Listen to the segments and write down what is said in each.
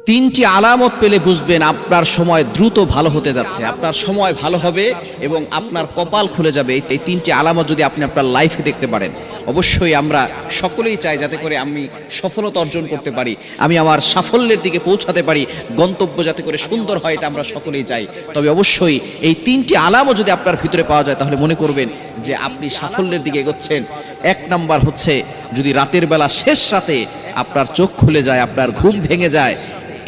তিনটি আলামত পেলে বুঝবেন আপনার সময় দ্রুত ভালো হতে যাচ্ছে, আপনার সময় ভালো হবে এবং আপনার কপাল খুলে যাবে। এই তিনটি আলামত যদি আপনি আপনার লাইফে দেখতে পারেন, অবশ্যই আমরা সকলেই চাই যাতে করে আমি সফলতা অর্জন করতে পারি, আমি আমার সাফল্যের দিকে পৌঁছাতে পারি, গন্তব্য যাতে করে সুন্দর হয়, এটা আমরা সকলেই চাই। তবে অবশ্যই এই তিনটি আলামত যদি আপনার ভিতরে পাওয়া যায় তাহলে মনে করবেন যে আপনি সাফল্যের দিকে এগোচ্ছেন। এক নাম্বার হচ্ছে, যদি রাতের বেলা শেষ রাতে আপনার চোখ খুলে যায়, আপনার ঘুম ভেঙে যায়,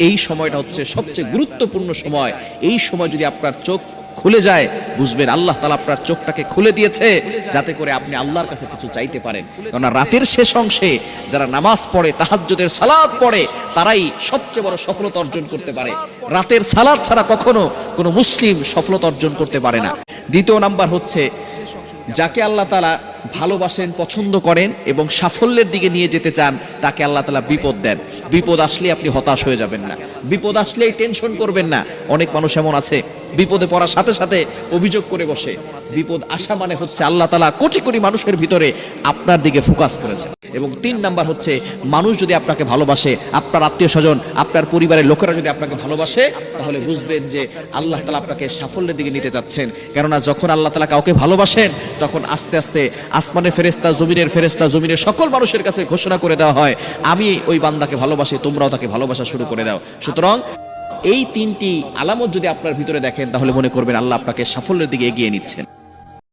এই সময়টা হচ্ছে সবচেয়ে গুরুত্বপূর্ণ সময়। এই সময় যদি আপনার চোখ খুলে যায়, বুঝবেন আল্লাহ তাআলা আপনার চোখটাকে খুলে দিয়েছে যাতে করে আপনি আল্লাহর কাছে কিছু চাইতে পারেন। কারণ রাতের শেষ অংশে যারা নামাজ পড়ে, তাহাজ্জুদের সালাত পড়ে, তারাই সবচেয়ে বড় সফলতা অর্জন করতে পারে। রাতের সালাত ছাড়া কখনো কোনো মুসলিম সফলতা অর্জন করতে পারে না। দ্বিতীয় নাম্বার হচ্ছে, যাকে আল্লাহ তাআলা ভালোবাসেন, পছন্দ করেন এবং সাফল্যের দিকে নিয়ে যেতে চান, তাকে আল্লাহ তাআলা বিপদ দেন। বিপদ আসলে আপনি হতাশ হয়ে যাবেন না, বিপদ আসলেই টেনশন করবেন না। অনেক মানুষ এমন আছে বিপদে পড়ার সাথে সাথে অভিযোগ করে বসে। বিপদ আসা মানে হচ্ছে আল্লাহ তাআলা কোটি কোটি মানুষের ভিতরে আপনার দিকে ফোকাস করেছেন। এবং তিন নাম্বার হচ্ছে, মানুষ যদি আপনাকে ভালোবাসে, আপনার আত্মীয় স্বজন, আপনার পরিবারের লোকেরা যদি আপনাকে ভালোবাসে, তাহলে বুঝবেন যে আল্লাহ তাআলা আপনাকে সাফল্যের দিকে নিতে যাচ্ছেন। কেননা যখন আল্লাহ তাআলা কাউকে ভালোবাসেন, তখন আস্তে আস্তে আসমানের ফেরেশতা, জমিনের ফেরেশতা, জমিনের সকল মানুষের কাছে ঘোষণা করে দেওয়া হয়, আমি ওই বান্দাকে ভালোবাসি, তোমরাও তাকে ভালোবাসা শুরু করে দাও। সুতরাং এই তিনটি আলামত যদি আপনার ভিতরে দেখেন, তাহলে মনে করবেন আল্লাহ আপনাকে সাফল্যের দিকে এগিয়ে নিচ্ছেন।